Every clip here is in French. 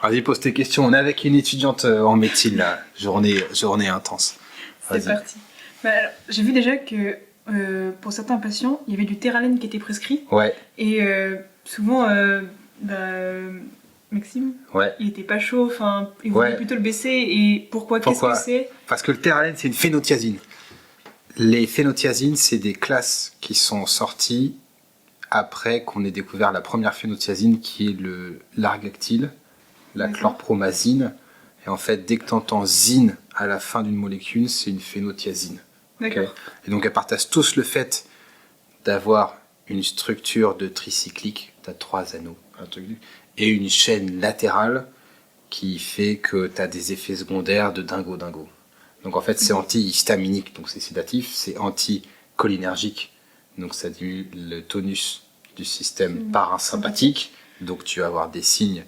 Vas-y, pose tes questions. On est avec une étudiante en médecine, là. Journée intense. C'est parti. Bah, alors, j'ai vu déjà que pour certains patients, il y avait du Terralène qui était prescrit. Ouais. Et souvent, Maxime, il était pas chaud, enfin, il voulait plutôt le baisser. Et pourquoi? Qu'est-ce que c'est? Parce que le Terralène, c'est une phénothiazine. Les phénothiazines, c'est des classes qui sont sorties après qu'on ait découvert la première phénothiazine qui est l'argactyle, la chlorpromazine. Et en fait, dès que tu entends zine à la fin d'une molécule, c'est une phénothiazine. D'accord. Et donc, elles partagent tous le fait d'avoir une structure de tricyclique, tu as 3 anneaux, et une chaîne latérale qui fait que tu as des effets secondaires de dingo. Donc en fait, c'est antihistaminique, donc c'est sédatif, c'est anticholinergique, donc ça diminue le tonus du système parasympathique, donc tu vas avoir des signes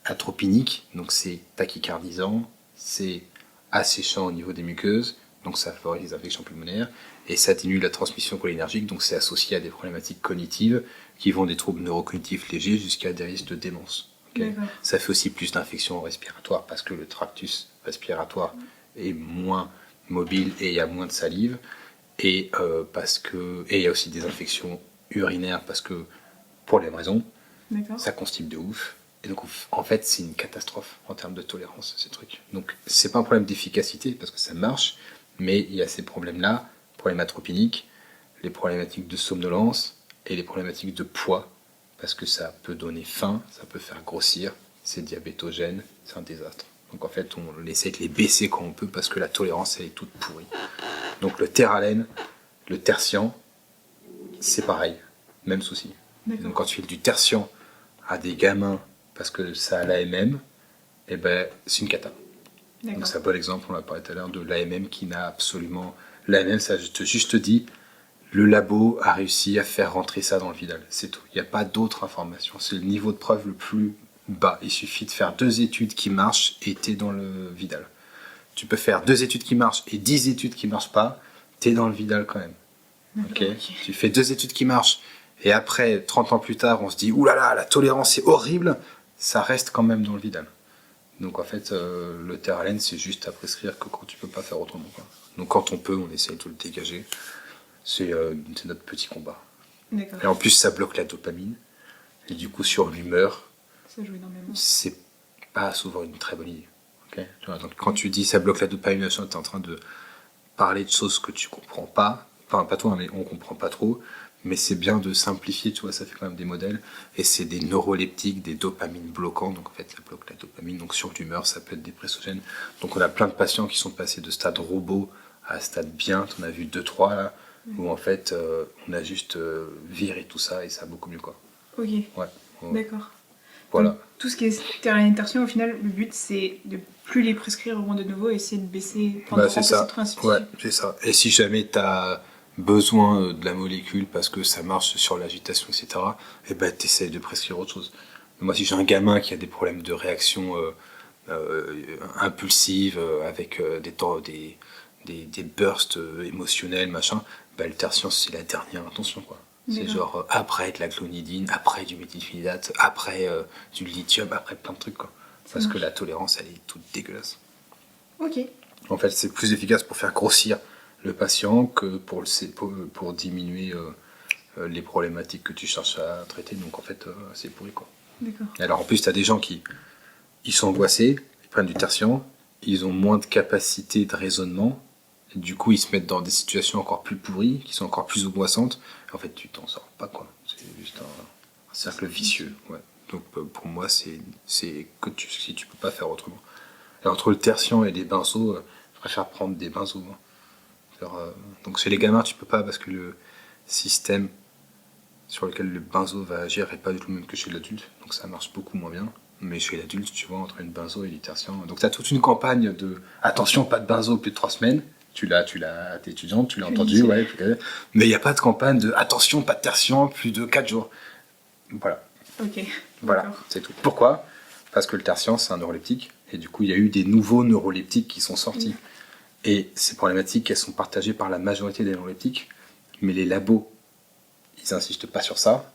atropiniques, donc c'est tachycardisant, c'est asséchant au niveau des muqueuses, donc ça favorise les infections pulmonaires, et ça diminue la transmission cholinergique, donc c'est associé à des problématiques cognitives qui vont des troubles neurocognitifs légers jusqu'à des risques de démence. Ça fait aussi plus d'infections respiratoires parce que le tractus respiratoire est moins mobile et il y a moins de salive, et il y a aussi des infections urinaires parce que pour les mêmes raisons, ça constipe de ouf. Et donc en fait c'est une catastrophe en termes de tolérance ces trucs. Donc c'est pas un problème d'efficacité parce que ça marche, mais il y a ces problèmes-là, problèmes atropiniques, les problématiques de somnolence et les problématiques de poids, parce que ça peut donner faim, ça peut faire grossir, c'est diabétogène, c'est un désastre. Donc en fait on essaie de les baisser quand on peut parce que la tolérance elle est toute pourrie. Donc le Terralène, le tertian, c'est pareil, même souci. Donc quand tu fais du tertian à des gamins parce que ça a l'AMM, eh ben, c'est une cata. Donc c'est un bon exemple, on l'a parlé tout à l'heure, de l'AMM qui n'a absolument... L'AMM, ça juste dit, le labo a réussi à faire rentrer ça dans le Vidal, c'est tout. Il n'y a pas d'autre information, c'est le niveau de preuve le plus bas. Il suffit de faire 2 études qui marchent et t'es dans le Vidal. Tu peux faire 2 études qui marchent et 10 études qui ne marchent pas, t'es dans le Vidal quand même. Okay. Tu fais 2 études qui marchent et après, 30 ans plus tard, on se dit « Oulala, la tolérance est horrible !» Ça reste quand même dans le Vidal. Donc en fait, le Terralène, c'est juste à prescrire que quand tu peux pas faire autrement. Donc quand on peut, on essaye de le dégager. C'est notre petit combat. Et en plus, ça bloque la dopamine. Et du coup, sur l'humeur, c'est pas souvent une très bonne idée. Okay, donc, quand tu dis ça bloque la dopamine, tu es en train de parler de choses que tu comprends pas. Enfin, pas toi, mais on comprend pas trop. Mais c'est bien de simplifier, tu vois, ça fait quand même des modèles. Et c'est des neuroleptiques, des dopamines bloquants. Donc en fait, ça bloque la dopamine. Donc sur l'humeur, ça peut être dépressogène. Donc on a plein de patients qui sont passés de stade robot à stade bien. Tu en as vu 2-3 là. Où en fait, on a juste viré tout ça et ça va beaucoup mieux, quoi. Ok. Ouais. D'accord. Voilà. Donc, tout ce qui est Terralène tertian, au final, le but c'est de plus les prescrire au moins de nouveau et essayer de baisser. C'est ça. Ouais, c'est ça. Et si jamais tu as besoin de la molécule parce que ça marche sur l'agitation, etc., et ben t'essayes de prescrire autre chose. Moi, si j'ai un gamin qui a des problèmes de réaction impulsive avec des bursts émotionnels, machin, le tertian, c'est la dernière intention, quoi. C'est genre après de la clonidine, après du méthylphénidate, après du lithium, après plein de trucs, quoi. Parce que la tolérance, elle est toute dégueulasse. Ok. En fait, c'est plus efficace pour faire grossir le patient que pour diminuer les problématiques que tu cherches à traiter. Donc en fait, c'est pourri, quoi. D'accord. Alors en plus, tu as des gens ils sont angoissés, ils prennent du tertian, ils ont moins de capacité de raisonnement, et du coup ils se mettent dans des situations encore plus pourries, qui sont encore plus angoissantes. En fait, tu t'en sors pas, quoi. C'est juste un cercle vicieux. Ouais. Donc pour moi, c'est que si tu peux pas faire autrement. Et entre le tertian et les benzos, je préfère prendre des benzos. Donc chez les gamins, tu peux pas parce que le système sur lequel le benzo va agir n'est pas du tout le même que chez l'adulte. Donc ça marche beaucoup moins bien. Mais chez l'adulte, tu vois, entre une benzo et du tertian. Donc tu as toute une campagne de attention, pas de benzo plus de 3 semaines. Tu l'as, t'es étudiante, tu l'as entendu, ouais. Mais il n'y a pas de campagne de attention, pas de tertian, plus de 4 jours. Voilà. Ok. Voilà, c'est tout. Pourquoi ? Parce que le tertian, c'est un neuroleptique. Et du coup, il y a eu des nouveaux neuroleptiques qui sont sortis. Et ces problématiques, elles sont partagées par la majorité des neuroleptiques. Mais les labos, ils n'insistent pas sur ça.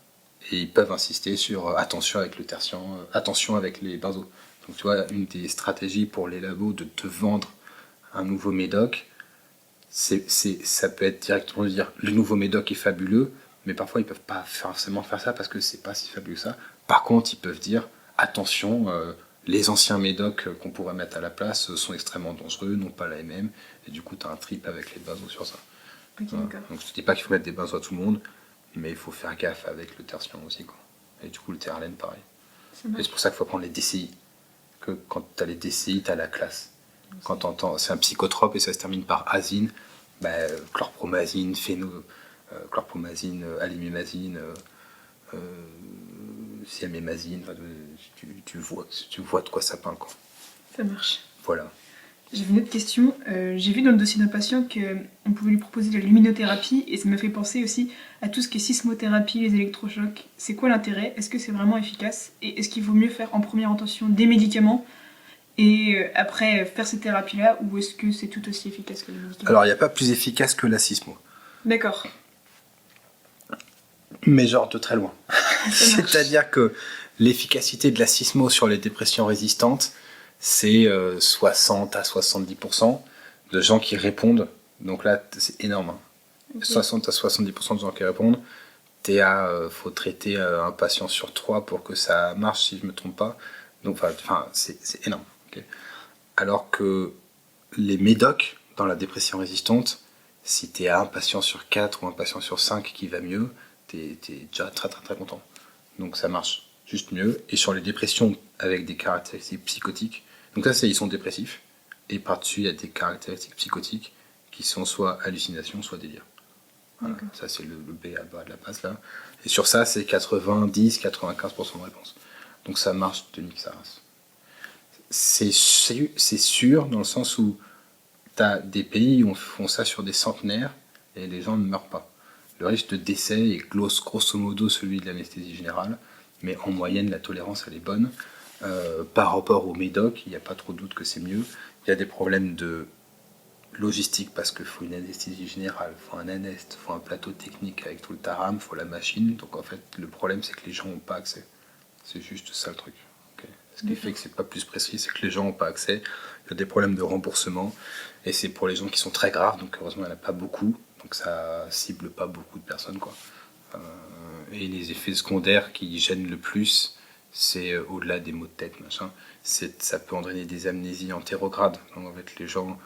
Et ils peuvent insister sur attention avec le tertian, attention avec les benzos. Donc tu vois, une des stratégies pour les labos de te vendre un nouveau médoc, ça peut être directement de dire le nouveau médoc est fabuleux, mais parfois ils peuvent pas forcément faire ça parce que c'est pas si fabuleux que ça. Par contre, ils peuvent dire attention, les anciens médocs qu'on pourrait mettre à la place sont extrêmement dangereux, n'ont pas la MM, et du coup tu as un trip avec les benzos sur ça. Ok, d'accord. Donc je te dis pas qu'il faut mettre des benzos à tout le monde, mais il faut faire gaffe avec le tertian aussi, quoi. Et du coup le teralène pareil. Et c'est pour ça qu'il faut prendre les DCI. Que quand tu as les DCI, tu as la classe. Quand t'entends, c'est un psychotrope et ça se termine par azine, chlorpromazine, chlorpromazine, alimimazine, siamémazine, tu vois de quoi ça parle, quoi. Ça marche. Voilà. J'avais une autre question. J'ai vu dans le dossier d'un patient qu'on pouvait lui proposer de la luminothérapie et ça m'a fait penser aussi à tout ce qui est sismothérapie, les électrochocs. C'est quoi l'intérêt? Est-ce que c'est vraiment efficace? Et est-ce qu'il vaut mieux faire en première intention des médicaments et après faire ces thérapies-là, ou est-ce que c'est tout aussi efficace que les médicaments? Alors, il n'y a pas plus efficace que la sismo. D'accord. Mais genre de très loin. C'est-à-dire que l'efficacité de la sismo sur les dépressions résistantes, c'est 60 à 70% de gens qui répondent. Donc là, c'est énorme. Hein. Okay. 60 à 70% de gens qui répondent. Faut traiter un patient sur 3 pour que ça marche, si je ne me trompe pas. Donc, c'est énorme. Okay. Alors que les médocs, dans la dépression résistante, si tu es à un patient sur 4 ou un patient sur 5 qui va mieux, t'es déjà très très très content. Donc ça marche juste mieux. Et sur les dépressions avec des caractéristiques psychotiques, donc ça ils sont dépressifs, et par-dessus il y a des caractéristiques psychotiques qui sont soit hallucinations, soit délire. Voilà. Ça c'est le B à bas de la passe là. Et sur ça c'est 90-95% de réponse. Donc ça marche de nique sa race. C'est sûr dans le sens où t'as des pays où on font ça sur des centenaires et les gens ne meurent pas. Le risque de décès est grosso modo celui de l'anesthésie générale, mais en moyenne, la tolérance, elle est bonne. Par rapport au médoc, il n'y a pas trop de doute que c'est mieux. Il y a des problèmes de logistique parce qu'il faut une anesthésie générale, il faut un anest, il faut un plateau technique avec tout le taram, il faut la machine. Donc en fait, le problème, c'est que les gens n'ont pas accès. C'est juste ça le truc. Okay. Ce qui fait que c'est pas plus précis, c'est que les gens n'ont pas accès. Il y a des problèmes de remboursement, et c'est pour les gens qui sont très graves, donc heureusement, il n'y en a pas beaucoup. Donc ça cible pas beaucoup de personnes, quoi. Et les effets secondaires qui gênent le plus, c'est au-delà des maux de tête, machin, ça peut entraîner des amnésies antérogrades. Donc en fait, les gens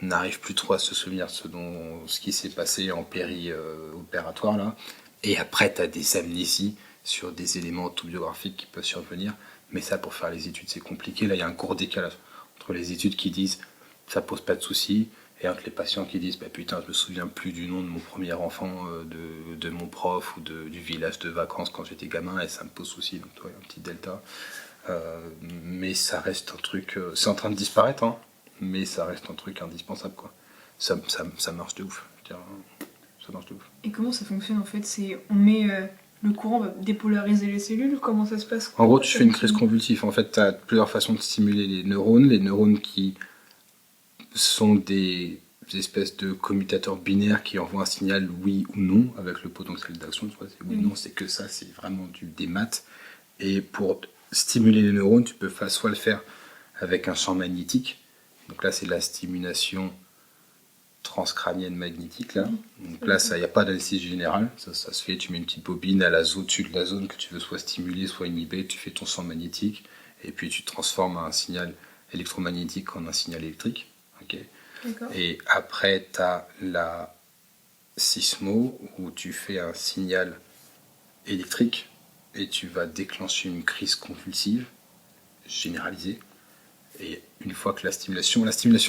n'arrivent plus trop à se souvenir de ce qui s'est passé en péri-opératoire là. Et après, tu as des amnésies sur des éléments autobiographiques qui peuvent survenir. Mais ça, pour faire les études, c'est compliqué. Là, il y a un court décalage entre les études qui disent ça pose pas de soucis, et entre les patients qui disent putain, je me souviens plus du nom de mon premier enfant, de mon prof ou du village de vacances quand j'étais gamin, et ça me pose souci. Donc toi, il y a un petit delta. Mais ça reste un truc, c'est en train de disparaître, hein, mais ça reste un truc indispensable, quoi. Ça marche de ouf. Ça marche de ouf. Et comment ça fonctionne en fait? On met le courant va dépolariser les cellules? Comment ça se passe? En gros, tu fais une crise convulsive. En fait, tu as plusieurs façons de stimuler les neurones. Les neurones qui sont des espèces de commutateurs binaires qui envoient un signal oui ou non avec le potentiel d'action. Tu vois, c'est oui ou non, c'est que ça, c'est vraiment des maths. Et pour stimuler les neurones, tu peux soit le faire avec un champ magnétique. Donc là, c'est de la stimulation transcrânienne magnétique. Là. Donc là, il n'y a pas d'anesthésie générale. Ça se fait, tu mets une petite bobine au-dessus de la zone que tu veux soit stimuler, soit inhiber. Tu fais ton champ magnétique et puis tu transformes un signal électromagnétique en un signal électrique. Okay. Et après, tu as la sismo où tu fais un signal électrique et tu vas déclencher une crise convulsive généralisée. Et une fois que la stimulation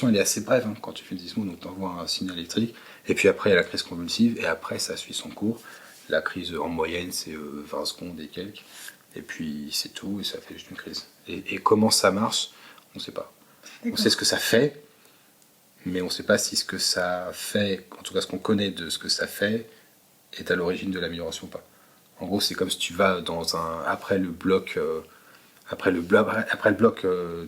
elle est assez brève, hein, quand tu fais une sismo, donc tu envoies un signal électrique, et puis après il y a la crise convulsive, et après ça suit son cours. La crise en moyenne c'est 20 secondes et quelques, et puis c'est tout, et ça fait juste une crise. Et comment ça marche, on ne sait pas. D'accord. On sait ce que ça fait, mais on ne sait pas si ce que ça fait, en tout cas ce qu'on connaît de ce que ça fait, est à l'origine de l'amélioration ou pas. En gros, c'est comme si tu vas après le bloc,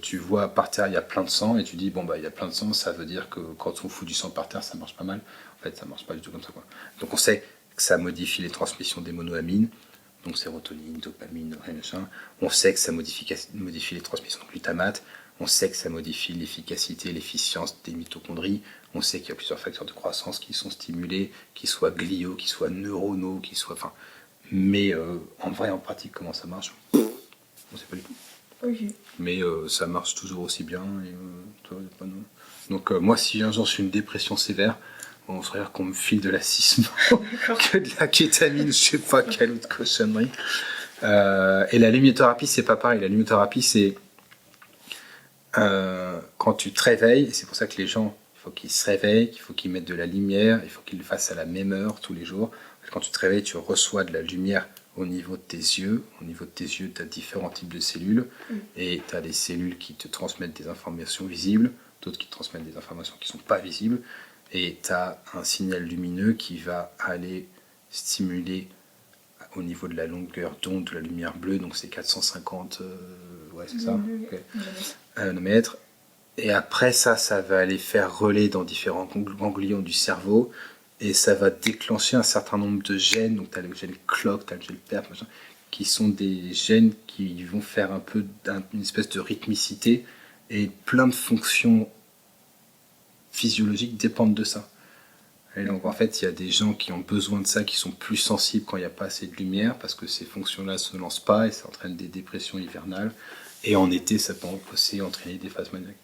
tu vois par terre il y a plein de sang, et tu dis il y a plein de sang, ça veut dire que quand on fout du sang par terre, ça marche pas mal. En fait, ça marche pas du tout comme ça, quoi. Donc on sait que ça modifie les transmissions des monoamines. donc sérotonine, dopamine, machin. On sait que ça modifie les transmissions de glutamate, on sait que ça modifie l'efficacité, l'efficience des mitochondries, on sait qu'il y a plusieurs facteurs de croissance qui sont stimulés, qu'ils soient gliaux, qu'ils soient neuronaux, qu'ils soient... Enfin, mais en vrai, en pratique, comment ça marche, on ne sait pas du tout. Ok. Mais ça marche toujours aussi bien. Et, donc moi, si un jour je suis une dépression sévère, on se regarde qu'on me file de la cisme que de la kétamine, je sais pas quelle autre cochonnerie. Et la lumiothérapie, c'est pas pareil. La lumiothérapie, c'est quand tu te réveilles, et c'est pour ça que les gens, il faut qu'ils se réveillent, il faut qu'ils mettent de la lumière, il faut qu'ils le fassent à la même heure tous les jours. Quand tu te réveilles, tu reçois de la lumière au niveau de tes yeux. Au niveau de tes yeux, tu as différents types de cellules. Et tu as des cellules qui te transmettent des informations visibles, d'autres qui te transmettent des informations qui ne sont pas visibles. Et tu as un signal lumineux qui va aller stimuler au niveau de la longueur d'onde de la lumière bleue, donc c'est 450 ouais, c'est ça, okay. Nanomètres. Et après ça va aller faire relais dans différents ganglions du cerveau, et ça va déclencher un certain nombre de gènes, donc tu as le gène CLOCK, tu as le gène PERP, machin, qui sont des gènes qui vont faire un peu une espèce de rythmicité, et plein de fonctions physiologiques dépendent de ça. Et donc en fait, il y a des gens qui ont besoin de ça, qui sont plus sensibles quand il n'y a pas assez de lumière, parce que ces fonctions-là ne se lancent pas, et ça entraîne des dépressions hivernales, et en été, ça peut aussi entraîner des phases maniaques.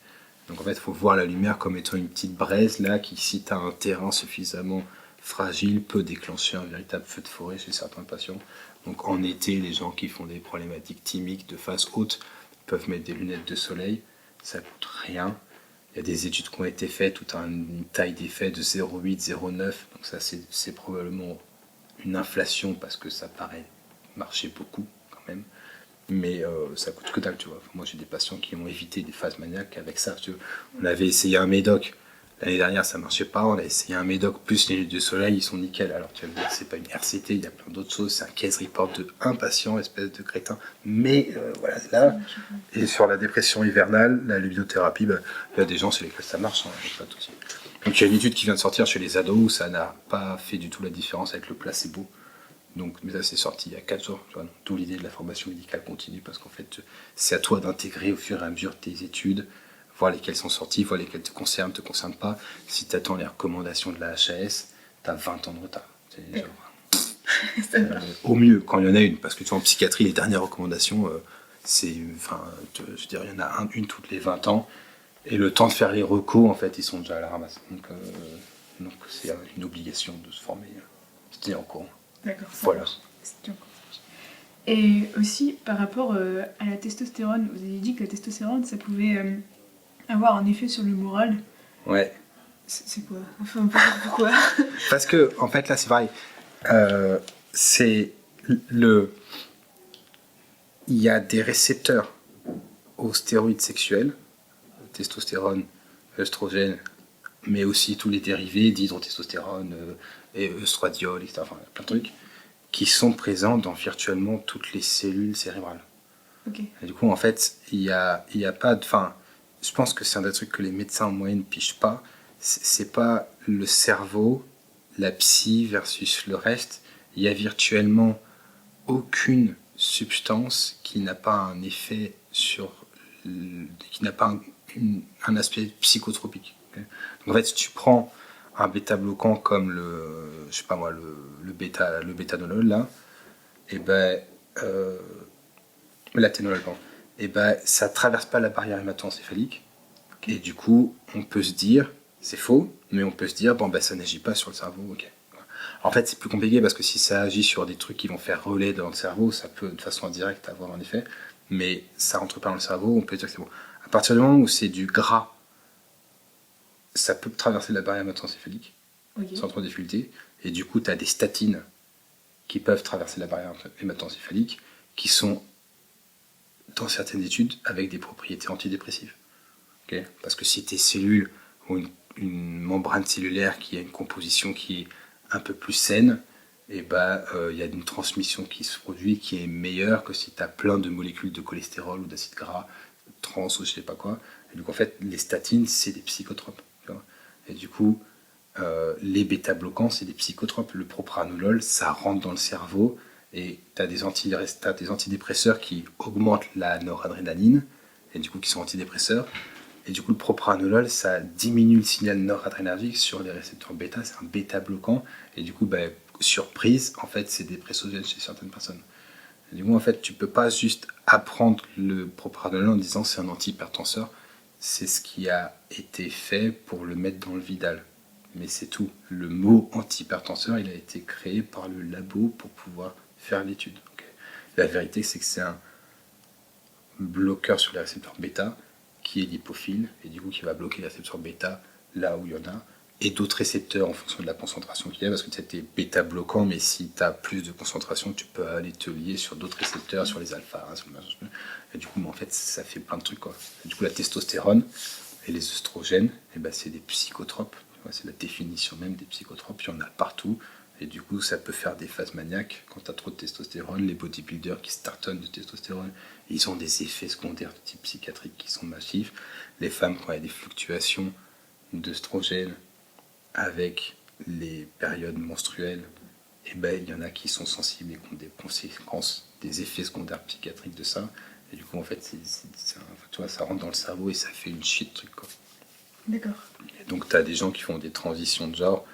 Donc en fait, il faut voir la lumière comme étant une petite braise là qui, si tu as un terrain suffisamment fragile, peut déclencher un véritable feu de forêt chez certains patients. Donc en été, les gens qui font des problématiques thymiques de face haute peuvent mettre des lunettes de soleil, ça coûte rien. Il y a des études qui ont été faites, tout a une taille d'effet de 0,8, 0,9, donc ça c'est probablement une inflation parce que ça paraît marcher beaucoup quand même. Mais ça coûte que dalle, tu vois. Moi, j'ai des patients qui ont évité des phases maniaques avec ça. Tu vois. On avait essayé un médoc. L'année dernière, ça marchait pas. On a essayé un médoc plus les lunettes de soleil, ils sont nickel. Alors, tu vas me dire, c'est pas une RCT, il y a plein d'autres choses. C'est un case report de un patient, espèce de crétin. Mais voilà, là. Et sur la dépression hivernale, la luminothérapie, il y a des gens chez lesquels ça marche. Hein, pas de souci. Donc, il y a une étude qui vient de sortir chez les ados où ça n'a pas fait du tout la différence avec le placebo. Donc, mais ça, c'est sorti il y a 4 jours. D'où l'idée de la formation médicale continue, parce qu'en fait, c'est à toi d'intégrer au fur et à mesure tes études, voir lesquelles sont sorties, voir lesquelles te concernent pas. Si tu attends les recommandations de la HAS, tu as 20 ans de retard. Au mieux, quand il y en a une, parce que tu vois, en psychiatrie, les dernières recommandations, je veux dire, il y en a une toutes les 20 ans, et le temps de faire les recos, en fait, ils sont déjà à la ramasse. Donc c'est une obligation de se former. C'était en cours. D'accord. Voilà. Et aussi, par rapport à la testostérone, vous avez dit que la testostérone, ça pouvait avoir un effet sur le moral. Ouais. C'est quoi? Enfin, pourquoi? Parce que, en fait, là, c'est pareil. Il y a des récepteurs aux stéroïdes sexuels, testostérone, œstrogène, mais aussi tous les dérivés d'hydrotestostérone et œstradiol, etc. Enfin, plein de trucs qui sont présents dans virtuellement toutes les cellules cérébrales. Okay. Et du coup, en fait, il y a pas de... Enfin, je pense que c'est un des trucs que les médecins en moyenne ne pigent pas. C'est pas le cerveau, la psy versus le reste. Il y a virtuellement aucune substance qui n'a pas un effet sur... qui n'a pas un aspect psychotropique. Okay. Donc, en fait, si tu prends un bêta-bloquant comme le bêtanolol, là, et ben... l'aténolol, pardon. Et ben, ça traverse pas la barrière hémato-encéphalique. Okay. Et du coup, on peut se dire, c'est faux, mais on peut se dire, bon, ben, ça n'agit pas sur le cerveau, ok. En fait, c'est plus compliqué parce que si ça agit sur des trucs qui vont faire relais dans le cerveau, ça peut de façon indirecte avoir un effet, mais ça rentre pas dans le cerveau, on peut dire que c'est bon. À partir du moment où c'est du gras, ça peut traverser la barrière hémato-encéphalique, okay, sans trop de difficulté, et du coup, tu as des statines qui peuvent traverser la barrière hémato-encéphalique, qui sont dans certaines études avec des propriétés antidépressives. Okay. Parce que si tes cellules ont une membrane cellulaire qui a une composition qui est un peu plus saine, et y a une transmission qui se produit qui est meilleure que si tu as plein de molécules de cholestérol ou d'acide gras, trans ou je sais pas quoi. Et donc en fait, les statines, c'est des psychotropes. Tu vois. Et du coup, les bêta-bloquants, c'est des psychotropes. Le propranolol, ça rentre dans le cerveau, Et tu as des antidépresseurs qui augmentent la noradrénaline, et du coup qui sont antidépresseurs. Et du coup, le propranolol, ça diminue le signal noradrénergique sur les récepteurs bêta, c'est un bêta bloquant. Et du coup, surprise, en fait, c'est dépressogène chez certaines personnes. Et du coup, en fait, tu peux pas juste apprendre le propranolol en disant c'est un antihypertenseur. C'est ce qui a été fait pour le mettre dans le Vidal. Mais c'est tout. Le mot antihypertenseur, il a été créé par le labo pour pouvoir faire l'étude. Okay. La vérité, c'est que c'est un bloqueur sur les récepteurs bêta qui est lipophile et du coup qui va bloquer les récepteurs bêta là où il y en a et d'autres récepteurs en fonction de la concentration qu'il y a parce que c'était bêta bloquant mais si tu as plus de concentration tu peux aller te lier sur d'autres récepteurs, sur les alpha et du coup en fait ça fait plein de trucs quoi. Et du coup la testostérone et les œstrogènes c'est des psychotropes, c'est la définition même des psychotropes, il y en a partout. Et du coup, ça peut faire des phases maniaques. Quand tu as trop de testostérone, les bodybuilders qui startonnent de testostérone, ils ont des effets secondaires de type psychiatrique qui sont massifs. Les femmes, quand il y a des fluctuations d'œstrogène avec les périodes menstruelles, il y en a qui sont sensibles et qui ont des conséquences, des effets secondaires psychiatriques de ça. Et du coup, en fait, ça rentre dans le cerveau et ça fait une shit truc, quoi. D'accord. Et donc, tu as des gens qui font des transitions de genre.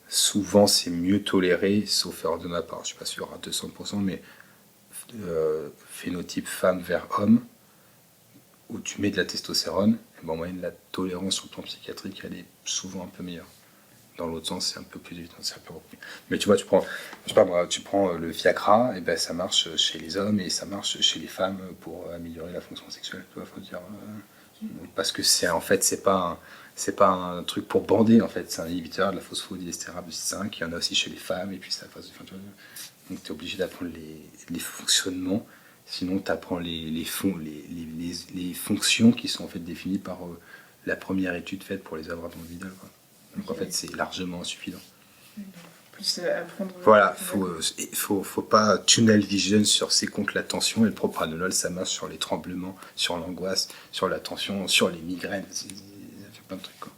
Souvent, c'est mieux toléré, sauf erreur de ma part, je ne suis pas sûr à 200%, mais phénotype femme vers homme, où tu mets de la testostérone, en moyenne, la tolérance sur le plan psychiatrique, elle est souvent un peu meilleure. Dans l'autre sens, c'est un peu plus évident. Mais tu vois, tu prends le Viagra, et ça marche chez les hommes et ça marche chez les femmes pour améliorer la fonction sexuelle. Tu vois, faut dire, parce que c'est pas un truc pour bander en fait, c'est un inhibiteur de la phosphodiesterase 5, il y en a aussi chez les femmes et puis ça passe. Donc tu es obligé d'apprendre les fonctionnements, sinon tu apprends les fonctions qui sont en fait définies par la première étude faite pour les avoir dans le Vidal, quoi. Donc en fait c'est largement insuffisant. Plus apprendre. Voilà, faut pas tunnel vision sur c'est contre la tension et le propranolol ça marche sur les tremblements, sur l'angoisse, sur la tension, sur les migraines, ça fait plein de trucs quoi.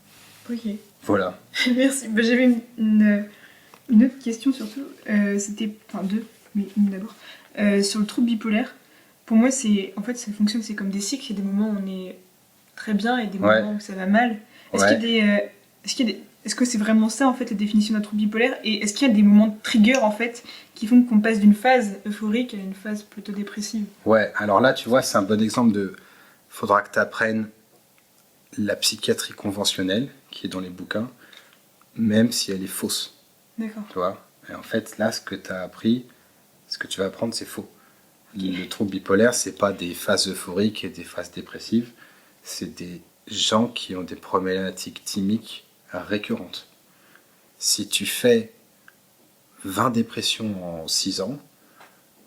Ok. Voilà. Merci. J'avais une autre question surtout, c'était, enfin deux, mais une d'abord, sur le trouble bipolaire. Pour moi, en fait, ça fonctionne, c'est comme des cycles. Il y a des moments où on est très bien et des moments où ça va mal. Est-ce que c'est vraiment ça en fait la définition d'un trouble bipolaire, et est-ce qu'il y a des moments de trigger en fait qui font qu'on passe d'une phase euphorique à une phase plutôt dépressive? Ouais, alors là tu vois c'est un bon exemple de faudra que tu apprennes la psychiatrie conventionnelle qui est dans les bouquins, même si elle est fausse. D'accord. Tu vois. Et en fait là ce que tu as appris, ce que tu vas apprendre c'est faux. Okay. Le trouble bipolaire c'est pas des phases euphoriques et des phases dépressives, c'est des gens qui ont des problématiques thymiques récurrente. Si tu fais 20 dépressions en 6 ans,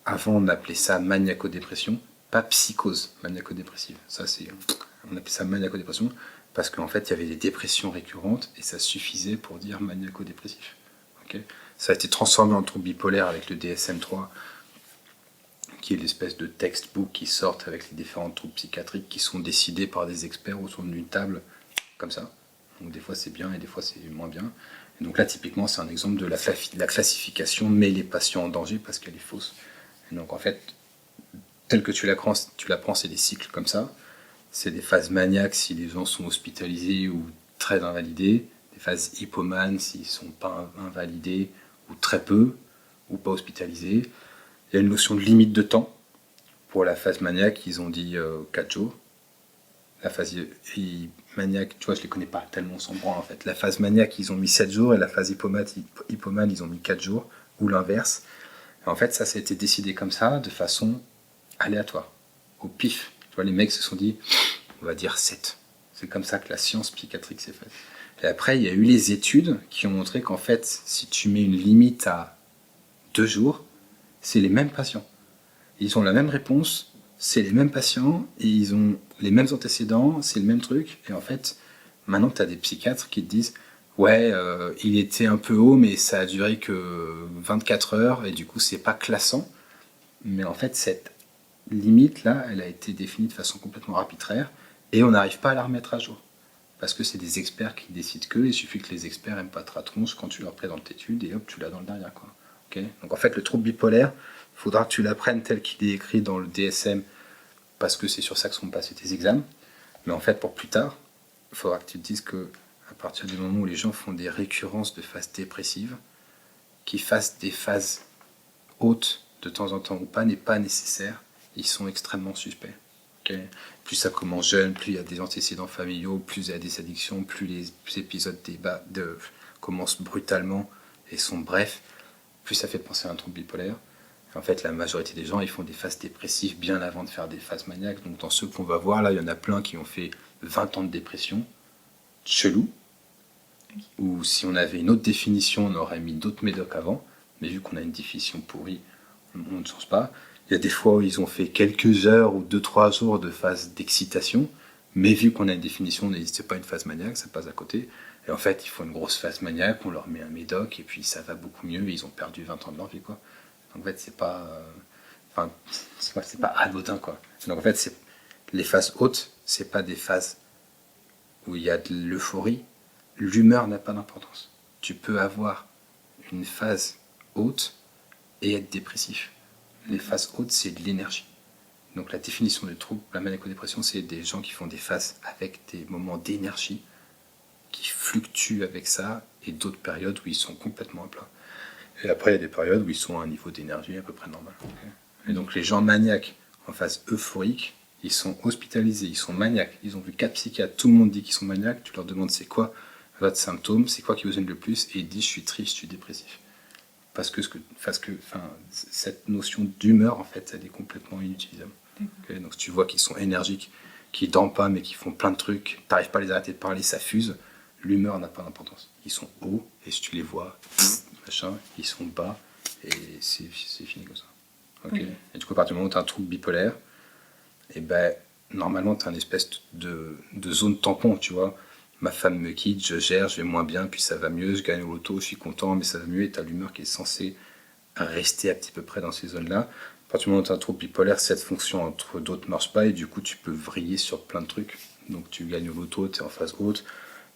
avant on appelait ça maniaco-dépression, pas psychose maniaco-dépressive. On appelait ça maniaco-dépression parce qu'en fait il y avait des dépressions récurrentes et ça suffisait pour dire maniaco-dépressif. Okay, ça a été transformé en trouble bipolaire avec le DSM-3, qui est l'espèce de textbook qui sort avec les différents troubles psychiatriques qui sont décidés par des experts autour d'une table, comme ça. Donc des fois c'est bien et des fois c'est moins bien. Et donc là typiquement c'est un exemple de la classification met les patients en danger parce qu'elle est fausse. Et donc en fait, tel que tu l'apprends, c'est des cycles comme ça. C'est des phases maniaques si les gens sont hospitalisés ou très invalidés, des phases hypomanes s'ils ne sont pas invalidés ou très peu, ou pas hospitalisés. Il y a une notion de limite de temps. Pour la phase maniaque, ils ont dit 4 jours. La phase maniaque, tu vois, je les connais pas tellement sans branle en fait. La phase maniaque, ils ont mis 7 jours et la phase hypomane, ils ont mis 4 jours, ou l'inverse. Et en fait, ça a été décidé comme ça, de façon aléatoire, au pif. Tu vois, les mecs se sont dit, on va dire 7. C'est comme ça que la science psychiatrique s'est faite. Et après, il y a eu les études qui ont montré qu'en fait, si tu mets une limite à 2 jours, c'est les mêmes patients. Ils ont la même réponse, c'est les mêmes patients, et ils ont les mêmes antécédents, c'est le même truc. Et en fait, maintenant tu as des psychiatres qui te disent ouais, il était un peu haut, mais ça a duré que 24 heures, et du coup c'est pas classant. Mais en fait, cette limite-là, elle a été définie de façon complètement arbitraire, et on n'arrive pas à la remettre à jour. Parce que c'est des experts qui décident que, il suffit que les experts aiment pas ta tronche quand tu leur présentes l'étude, et hop, tu l'as dans le derrière, quoi. Okay, donc en fait, le trouble bipolaire, il faudra que tu l'apprennes tel qu'il est écrit dans le DSM, parce que c'est sur ça que sont passés tes examens. Mais en fait, pour plus tard, il faudra que tu te dises que à partir du moment où les gens font des récurrences de phases dépressives, qu'ils fassent des phases hautes de temps en temps ou pas n'est pas nécessaire. Ils sont extrêmement suspects. Okay, plus ça commence jeune, plus il y a des antécédents familiaux, plus il y a des addictions, plus les épisodes commencent brutalement et sont brefs, plus ça fait penser à un trouble bipolaire. Et en fait, la majorité des gens, ils font des phases dépressives bien avant de faire des phases maniaques. Donc dans ceux qu'on va voir, là, il y en a plein qui ont fait 20 ans de dépression, chelou, ou si on avait une autre définition, on aurait mis d'autres médocs avant, mais vu qu'on a une définition pourrie, on ne change pas. Il y a des fois où ils ont fait quelques heures ou 2-3 jours de phase d'excitation, mais vu qu'on a une définition, n'hésitez pas à une phase maniaque, ça passe à côté. Et en fait, il faut une grosse phase maniaque, on leur met un médoc, et puis ça va beaucoup mieux, et ils ont perdu 20 ans de leur vie, quoi. Donc en fait, c'est pas anodin, quoi. Donc en fait, les phases hautes, c'est pas des phases où il y a de l'euphorie. L'humeur n'a pas d'importance. Tu peux avoir une phase haute et être dépressif. Les phases hautes, c'est de l'énergie. Donc la définition du trouble, la maniaco-dépression, c'est des gens qui font des phases avec des moments d'énergie qui fluctuent avec ça, et d'autres périodes où ils sont complètement à plat. Et après, il y a des périodes où ils sont à un niveau d'énergie à peu près normal. Et donc les gens maniaques en phase euphorique, ils sont hospitalisés, ils sont maniaques, ils ont vu 4 psychiatres, tout le monde dit qu'ils sont maniaques, tu leur demandes c'est quoi votre symptôme, c'est quoi qui vous gêne le plus, et ils disent je suis triste, je suis dépressif. Parce que cette notion d'humeur, en fait, elle est complètement inutilisable. Okay, donc si tu vois qu'ils sont énergiques, qu'ils ne dorment pas, mais qu'ils font plein de trucs, tu n'arrives pas à les arrêter de parler, ça fuse, l'humeur n'a pas d'importance. Ils sont hauts, et si tu les vois, machin, ils sont bas, et c'est fini comme ça. Okay. Et du coup, à partir du moment où tu as un trouble bipolaire, et ben, normalement, tu as une espèce de zone tampon, tu vois. Ma femme me quitte, je gère, je vais moins bien, puis ça va mieux, je gagne au loto, je suis content, mais ça va mieux, et tu as l'humeur qui est censée rester à petit peu près dans ces zones-là. À partir du moment où tu as un trouble bipolaire, cette fonction entre d'autres ne marche pas, et du coup, tu peux vriller sur plein de trucs. Donc, tu gagnes au loto, tu es en phase haute,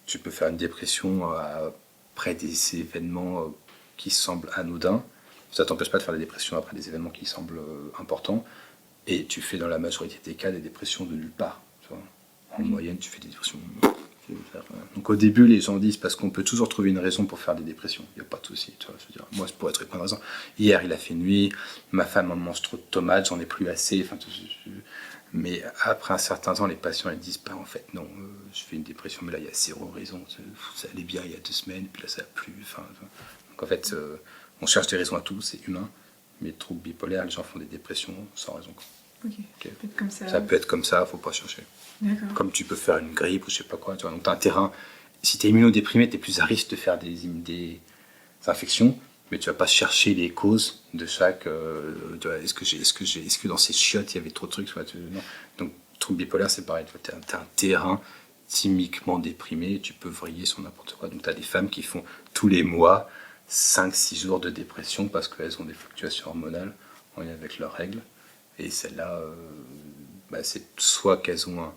tu peux faire une dépression après des événements qui semblent anodins. Ça ne t'empêche pas de faire des dépressions après des événements qui semblent importants, et tu fais dans la majorité des cas des dépressions de nulle part. Tu vois. En moyenne, tu fais des dépressions. Donc au début, les gens disent parce qu'on peut toujours trouver une raison pour faire des dépressions. Il n'y a pas de souci. Tu vois, je veux dire, moi, je pourrais être plein de raisons. Hier, il a fait nuit. Ma femme en mange trop de tomates. J'en ai plus assez. Enfin, mais après un certain temps, les patients ils disent pas en fait non, je fais une dépression, mais là il y a 0 raison. Ça allait bien il y a 2 semaines, puis là ça a plu. Donc en fait, on cherche des raisons à tout. C'est humain. Mais troubles bipolaires, les gens font des dépressions sans raison. Okay. Peut être comme ça. Ça peut être comme ça. Faut pas chercher. D'accord. Comme tu peux faire une grippe ou je sais pas quoi. Tu vois. Donc tu as un terrain. Si tu es immunodéprimé, tu es plus à risque de faire des infections, mais tu vas pas chercher les causes de chaque. Est-ce que dans ces chiottes il y avait trop de trucs, non. Donc trouble bipolaire, c'est pareil. Tu as un terrain typiquement déprimé, tu peux vriller sur n'importe quoi. Donc tu as des femmes qui font tous les mois 5-6 jours de dépression parce qu'elles ont des fluctuations hormonales en lien avec leurs règles. Et celles-là, c'est soit qu'elles ont un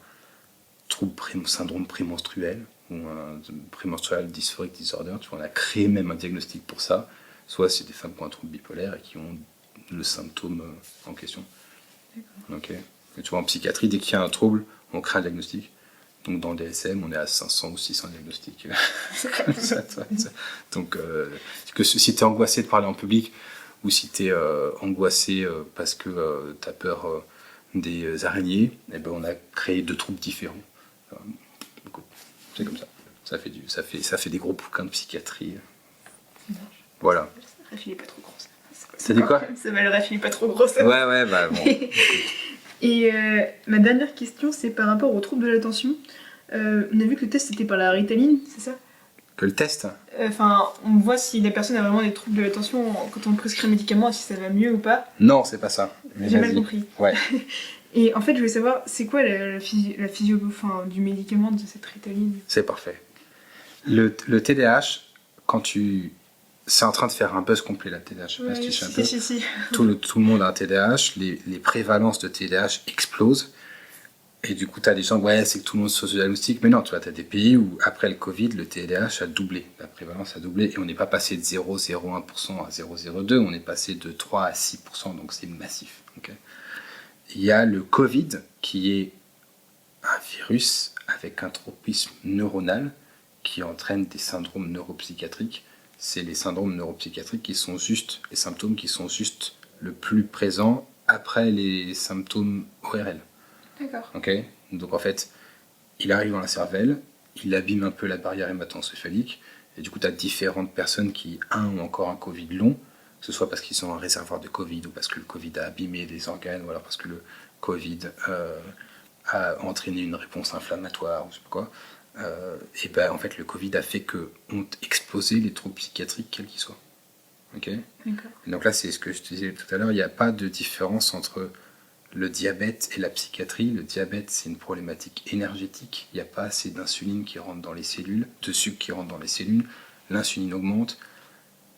syndrome prémenstruel ou un prémenstrual dysphoric disorder, tu vois, on a créé même un diagnostic pour ça, soit c'est des femmes qui ont un trouble bipolaire et qui ont le symptôme en question. Okay. Et tu vois, en psychiatrie, dès qu'il y a un trouble, on crée un diagnostic. Donc dans le DSM, on est à 500 ou 600 diagnostics. Comme ça. Donc si tu es angoissé de parler en public, ou si tu es angoissé parce que tu as peur des araignées, eh ben on a créé 2 troubles différents. C'est comme ça. Ça fait des gros bouquins de psychiatrie. Voilà. Ça raffinait pas trop gros. Ça dit quoi? Ça m'a le raffiné pas trop gros. Ouais, bah bon. Et ma dernière question, c'est par rapport aux troubles de l'attention. On a vu que le test c'était par la Ritaline, c'est ça? Que le test? On voit si la personne a vraiment des troubles de l'attention quand on prescrit un médicament, si ça va mieux ou pas. Non, c'est pas ça. J'ai mal compris. Ouais. Et en fait, je voulais savoir, c'est quoi la physio du médicament de cette Ritaline? C'est parfait. Le TDAH, c'est en train de faire un buzz complet, la TDAH. Je sais pas si tu sais un peu. Si. Tout le monde a un TDAH. Les prévalences de TDAH explosent. Et du coup, tu as des gens, ouais, c'est que tout le monde se diagnostique. Mais non, tu vois, tu as des pays où, après le Covid, le TDAH a doublé. La prévalence a doublé. Et on n'est pas passé de 0,01% à 0,02. On est passé de 3 à 6%. Donc, c'est massif. Okay. Il y a le Covid, qui est un virus avec un tropisme neuronal qui entraîne des syndromes neuropsychiatriques. C'est les syndromes neuropsychiatriques qui sont juste, les symptômes qui sont juste le plus présents après les symptômes ORL. D'accord. Okay. Donc en fait, il arrive dans la cervelle, il abîme un peu la barrière hémato-encéphalique, et du coup, tu as différentes personnes qui, ont encore un Covid long, que ce soit parce qu'ils ont un réservoir de Covid, ou parce que le Covid a abîmé des organes, ou alors parce que le Covid a entraîné une réponse inflammatoire, ou je sais pas quoi. Et ben en fait, le Covid a fait que ont explosé les troubles psychiatriques, quels qu'ils soient. Okay. Et donc là, c'est ce que je te disais tout à l'heure, il n'y a pas de différence entre le diabète et la psychiatrie. Le diabète, c'est une problématique énergétique. Il n'y a pas assez d'insuline qui rentre dans les cellules, de sucre qui rentre dans les cellules. L'insuline augmente,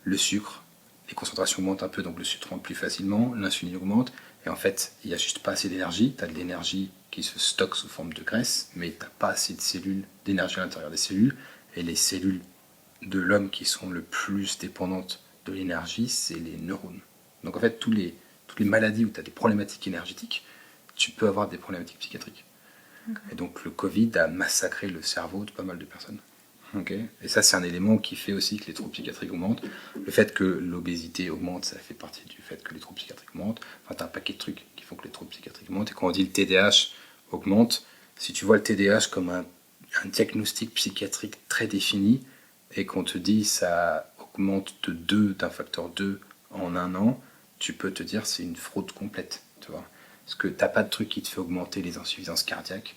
le sucre, les concentrations augmentent un peu, donc le sucre rentre plus facilement, l'insuline augmente. Et en fait, il n'y a juste pas assez d'énergie. Tu as de l'énergie qui se stocke sous forme de graisse, mais tu n'as pas assez de cellules, d'énergie à l'intérieur des cellules. Et les cellules de l'homme qui sont le plus dépendantes de l'énergie, c'est les neurones. Donc en fait, toutes les maladies où tu as des problématiques énergétiques, tu peux avoir des problématiques psychiatriques. Okay. Et donc le Covid a massacré le cerveau de pas mal de personnes. Okay. Et ça, c'est un élément qui fait aussi que les troubles psychiatriques augmentent. Le fait que l'obésité augmente, ça fait partie du fait que les troubles psychiatriques augmentent. Enfin, tu as un paquet de trucs qui font que les troubles psychiatriques augmentent. Et quand on dit le TDAH augmente, si tu vois le TDAH comme un diagnostic psychiatrique très défini, et qu'on te dit ça augmente d'un facteur 2 en un an, tu peux te dire c'est une fraude complète, tu vois. Parce que t'as pas de truc qui te fait augmenter les insuffisances cardiaques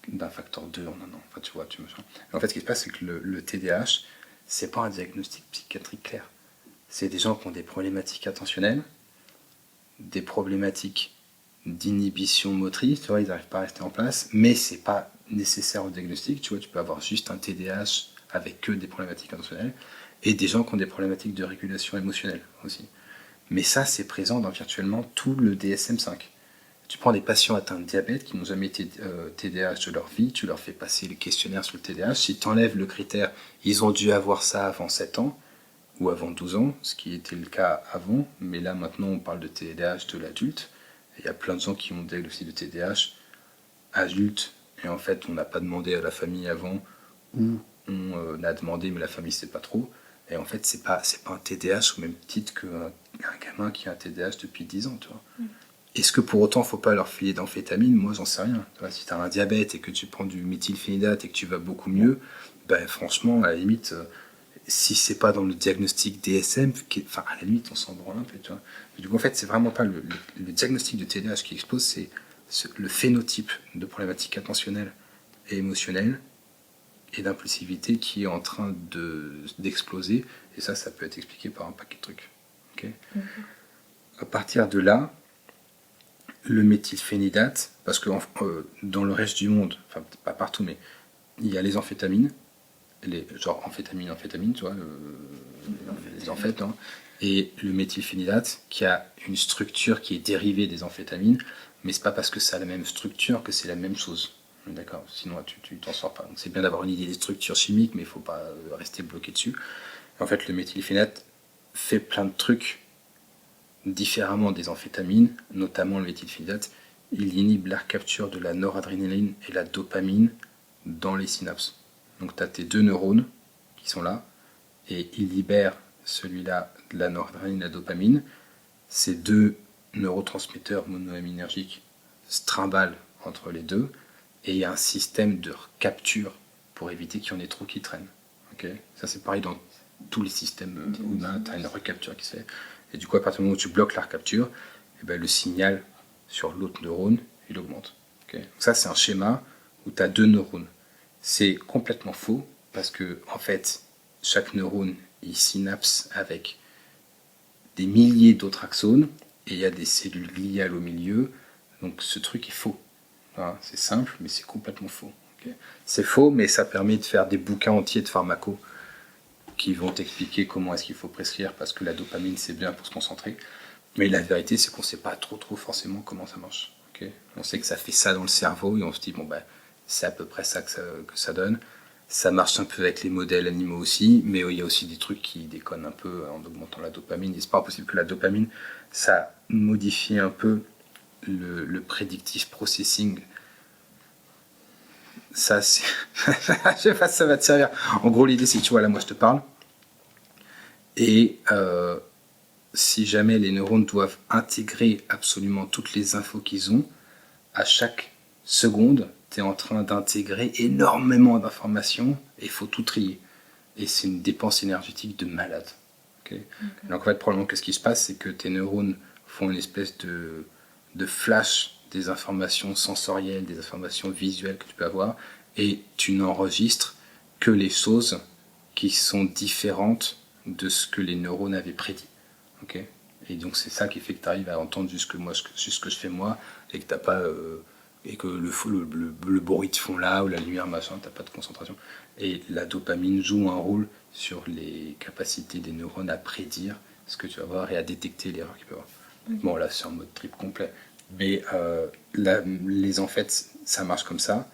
d'un facteur 2 en un an. Enfin, tu vois, en fait, ce qui se passe, c'est que le TDAH, c'est pas un diagnostic psychiatrique clair. C'est des gens qui ont des problématiques attentionnelles, des problématiques d'inhibition motrice, tu vois, ils n'arrivent pas à rester en place, mais c'est pas nécessaire au diagnostic, tu vois, tu peux avoir juste un TDAH avec que des problématiques attentionnelles, et des gens qui ont des problématiques de régulation émotionnelle aussi. Mais ça, c'est présent dans virtuellement tout le DSM-5. Tu prends des patients atteints de diabète qui n'ont jamais été TDAH de leur vie, tu leur fais passer le questionnaire sur le TDAH, si tu enlèves le critère, ils ont dû avoir ça avant 7 ans, ou avant 12 ans, ce qui était le cas avant, mais là maintenant on parle de TDAH de l'adulte. Il y a plein de gens qui ont diagnostic de TDAH adulte, et en fait on n'a pas demandé à la famille avant, ou on a demandé mais la famille sait pas trop. Et en fait, c'est pas un TDAH au même titre qu'un gamin qui a un TDAH depuis 10 ans, tu vois. Est-ce que pour autant, il ne faut pas leur filer d'amphétamine? Moi, j'en sais rien. Tu vois, si tu as un diabète et que tu prends du méthylphénidate et que tu vas beaucoup mieux, ben franchement, à la limite, si c'est pas dans le diagnostic DSM, enfin, à la limite, on s'en branle un peu, tu vois. Mais du coup, en fait, c'est vraiment pas le diagnostic de TDAH qui explose, c'est le phénotype de problématiques attentionnelles et émotionnelles et d'impulsivité qui est en train d'exploser, et ça peut être expliqué par un paquet de trucs. Okay. À partir de là, le méthylphénidate, parce que dans le reste du monde, enfin pas partout, mais il y a les amphétamines, genre amphétamine, tu vois, les amphètes, hein, et le méthylphénidate qui a une structure qui est dérivée des amphétamines, mais c'est pas parce que ça a la même structure que c'est la même chose. D'accord, sinon tu t'en sors pas. Donc c'est bien d'avoir une idée des structures chimiques, mais il ne faut pas rester bloqué dessus. En fait, le méthylphénidate fait plein de trucs différemment des amphétamines, notamment le méthylphénidate. Il inhibe la recapture de la noradrénaline et la dopamine dans les synapses. Donc tu as tes deux neurones qui sont là, et il libère celui-là de la noradrénaline et de la dopamine. Ces deux neurotransmetteurs monoaminergiques se trimballent entre les deux, et il y a un système de capture pour éviter qu'il y en ait trop qui traînent. Okay, ça c'est pareil dans tous les systèmes humains, tu as une recapture qui se fait. Et du coup, à partir du moment où tu bloques la recapture, et ben, le signal sur l'autre neurone, il augmente. Okay, donc ça c'est un schéma où tu as deux neurones. C'est complètement faux, parce que en fait, chaque neurone, il synapse avec des milliers d'autres axones, et il y a des cellules gliales au milieu, donc ce truc est faux. Voilà, c'est simple, mais c'est complètement faux. Okay, c'est faux, mais ça permet de faire des bouquins entiers de pharmacos qui vont t'expliquer comment est-ce qu'il faut prescrire, parce que la dopamine c'est bien pour se concentrer. Mais la vérité c'est qu'on ne sait pas trop forcément comment ça marche. Okay, on sait que ça fait ça dans le cerveau et on se dit, bon, ben, c'est à peu près ça que ça donne. Ça marche un peu avec les modèles animaux aussi, mais il y a aussi des trucs qui déconnent un peu en augmentant la dopamine. Et c'est pas possible que la dopamine, ça modifie un peu le predictive processing. Ça, c'est... je sais pas si ça va te servir. En gros, l'idée, c'est que tu vois, là, moi, je te parle. Et si jamais les neurones doivent intégrer absolument toutes les infos qu'ils ont, à chaque seconde, tu es en train d'intégrer énormément d'informations et il faut tout trier. Et c'est une dépense énergétique de malade. Okay. Donc en fait, probablement que ce qui se passe, c'est que tes neurones font une espèce de flash des informations sensorielles, des informations visuelles que tu peux avoir, et tu n'enregistres que les choses qui sont différentes de ce que les neurones avaient prédit. Okay. Et donc c'est ça qui fait que tu arrives à entendre juste ce que je fais moi, et que t'as pas et que le bruit de fond là ou la lumière machin, t'as pas de concentration. Et la dopamine joue un rôle sur les capacités des neurones à prédire ce que tu vas voir et à détecter l'erreur qu'il peut y avoir. Okay. Bon là c'est en mode trip complet, mais en fait ça marche comme ça.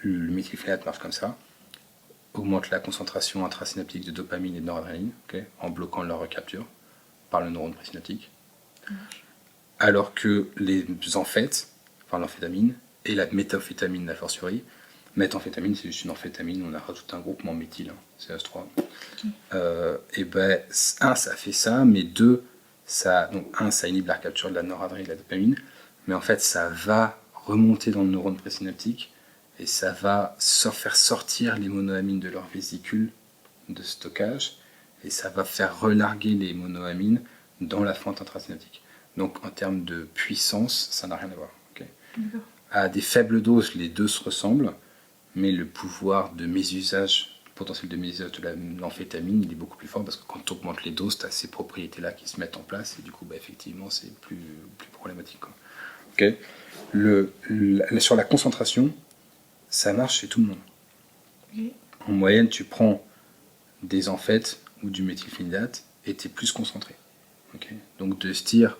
Le méthylphénate marche comme ça, augmente la concentration intrasynaptique de dopamine et de noradrénaline, okay, en bloquant leur recapture par le neurone présynaptique. Alors que les amphétamines, enfin l'amphétamine et la méthamphétamine, la fortiori, méthamphétamine c'est juste une amphétamine, on a rajouté un groupement méthyle, hein, CH3. Okay. Et ben, un, ça fait ça, mais deux, ça inhibe la recapture de la noradrénaline et de la dopamine, mais en fait, ça va remonter dans le neurone présynaptique et ça va faire sortir les monoamines de leur vésicule de stockage et ça va faire relarguer les monoamines dans la fente intrasynaptique. Donc en termes de puissance, ça n'a rien à voir. Okay. À des faibles doses, les deux se ressemblent, mais le pouvoir de mésusage, le potentiel de mésusage de l'amphétamine, il est beaucoup plus fort parce que quand tu augmentes les doses, tu as ces propriétés-là qui se mettent en place et du coup, bah, effectivement, c'est plus problématique. Quoi. Okay. Sur la concentration, ça marche chez tout le monde. Okay. En moyenne, tu prends des amphètes ou du méthylphénidate et tu es plus concentré. Okay. Donc de se dire,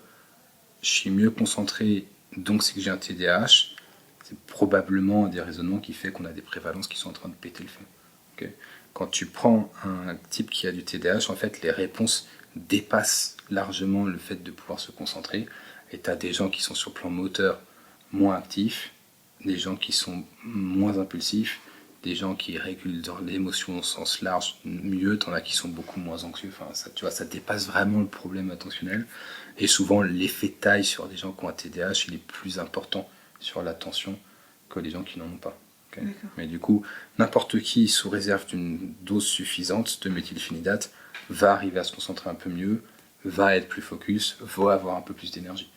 je suis mieux concentré, donc c'est que j'ai un TDAH, c'est probablement un des raisonnements qui fait qu'on a des prévalences qui sont en train de péter le feu. Okay. Quand tu prends un type qui a du TDAH, en fait, les réponses dépassent largement le fait de pouvoir se concentrer, et tu as des gens qui sont sur le plan moteur moins actifs, des gens qui sont moins impulsifs, des gens qui régulent l'émotion au sens large mieux, t'en as qui sont beaucoup moins anxieux. Enfin, ça, tu vois, ça dépasse vraiment le problème attentionnel. Et souvent, l'effet taille sur des gens qui ont un TDAH, il est plus important sur l'attention que les gens qui n'en ont pas. Okay. Mais du coup, n'importe qui, sous réserve d'une dose suffisante de méthylphénidate, va arriver à se concentrer un peu mieux, va être plus focus, va avoir un peu plus d'énergie.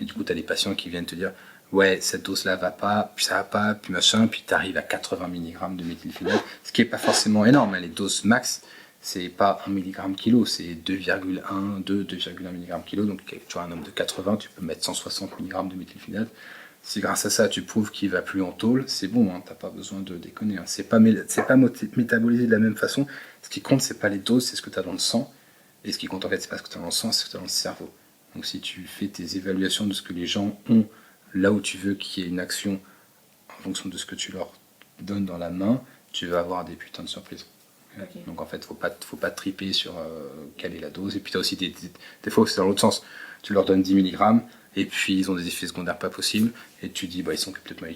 Et du coup, tu as des patients qui viennent te dire ouais, cette dose-là va pas, puis ça va pas, puis machin, puis tu arrives à 80 mg de méthylphénidate, ce qui n'est pas forcément énorme. Hein. Les doses max, c'est pas 1 mg kilo, c'est 2,1, 2,1 mg kilo. Donc tu as un homme de 80, tu peux mettre 160 mg de méthylphénidate. Si grâce à ça, tu prouves qu'il va plus en tôle, c'est bon, hein, tu n'as pas besoin de déconner. Hein. C'est pas métabolisé de la même façon. Ce qui compte, c'est pas les doses, c'est ce que tu as dans le sang. Et ce qui compte, en fait, c'est pas ce que tu as dans le sang, c'est ce que tu as dans le cerveau. Donc si tu fais tes évaluations de ce que les gens ont là où tu veux qu'il y ait une action en fonction de ce que tu leur donnes dans la main, tu vas avoir des putains de surprises. Okay. Donc en fait, faut pas triper sur quelle est la dose. Et puis tu as aussi des fois c'est dans l'autre sens. Tu leur donnes 10 mg et puis ils ont des effets secondaires pas possibles et tu dis bah ils sont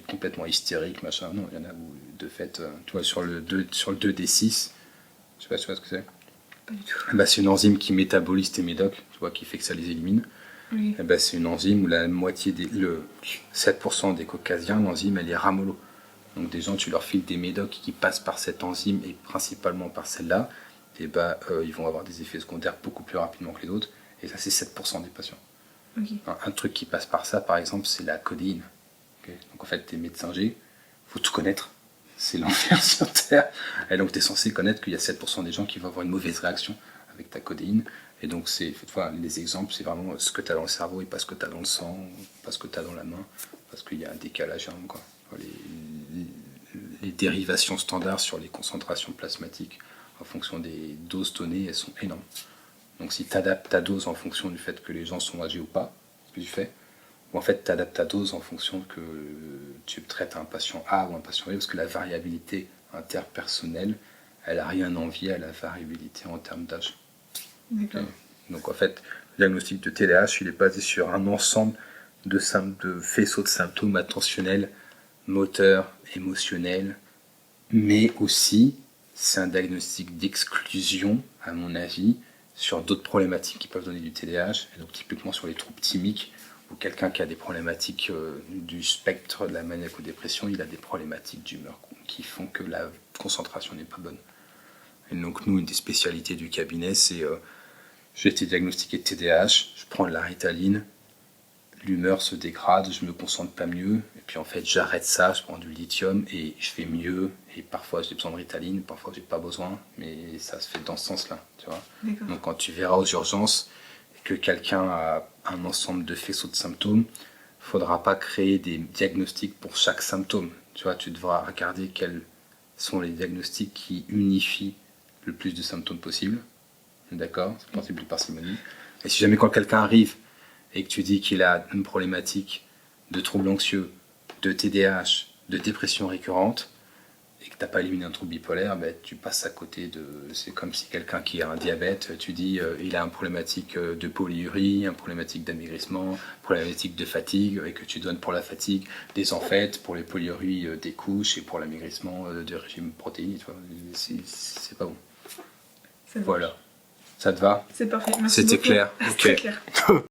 complètement hystériques, machin. Non, il y en a où de fait, tu vois, sur le 2D6, je sais pas si tu vois ce que c'est. Pas du tout. Bah, c'est une enzyme qui métabolise tes médocs, tu vois, qui fait que ça les élimine. Oui. Et ben, c'est une enzyme où la moitié le 7% des caucasiens, l'enzyme elle est ramollo. Donc des gens, tu leur files des médocs qui passent par cette enzyme et principalement par celle-là, et ben, ils vont avoir des effets secondaires beaucoup plus rapidement que les autres. Et ça, c'est 7% des patients. Okay. Un truc qui passe par ça, par exemple, c'est la codéine. Okay. Donc en fait, t'es médecin G, faut tout connaître. C'est l'enfer sur Terre. Et donc tu es censé connaître qu'il y a 7% des gens qui vont avoir une mauvaise réaction avec ta codéine. Et donc, les exemples, c'est vraiment ce que tu as dans le cerveau et pas ce que tu as dans le sang, pas ce que tu as dans la main, parce qu'il y a un décalage énorme, quoi. Les dérivations standards sur les concentrations plasmatiques en fonction des doses données, elles sont énormes. Donc, si tu adaptes ta dose en fonction du fait que les gens sont âgés ou pas, ce que tu fais, où en fait tu adaptes ta dose en fonction que tu traites un patient A ou un patient B, parce que la variabilité interpersonnelle, elle n'a rien à envier à la variabilité en termes d'âge. D'accord. Donc en fait, le diagnostic de TDAH, il est basé sur un ensemble de faisceaux de symptômes attentionnels, moteurs, émotionnels, mais aussi c'est un diagnostic d'exclusion, à mon avis, sur d'autres problématiques qui peuvent donner du TDAH, et donc typiquement sur les troubles thymiques, ou quelqu'un qui a des problématiques du spectre de la maniaco-dépression, il a des problématiques d'humeur qui font que la concentration n'est pas bonne. Et donc nous, une des spécialités du cabinet, c'est j'ai été diagnostiqué de TDAH, je prends de la Ritaline, l'humeur se dégrade, je me concentre pas mieux, et puis en fait j'arrête ça, je prends du lithium et je fais mieux, et parfois j'ai besoin de Ritaline, parfois j'ai pas besoin, mais ça se fait dans ce sens-là, tu vois. D'accord. Donc quand tu verras aux urgences que quelqu'un a un ensemble de faisceaux de symptômes, il ne faudra pas créer des diagnostics pour chaque symptôme, tu vois, tu devras regarder quels sont les diagnostics qui unifient le plus de symptômes possible, d'accord, c'est le principe de parcimonie, et si jamais quand quelqu'un arrive et que tu dis qu'il a une problématique de troubles anxieux, de TDAH, de dépression récurrente, et que tu n'as pas éliminé un trouble bipolaire, ben, tu passes à côté de... C'est comme si quelqu'un qui a un diabète, tu dis il a une problématique de polyurie, une problématique d'amaigrissement, une problématique de fatigue, et que tu donnes pour la fatigue des amphètes, pour les polyuries des couches, et pour l'amaigrissement de régime protéiné. C'est pas bon. Ça va. Voilà. Ça te va? C'est parfait. Merci C'était beaucoup. clair? C'est Ok. clair.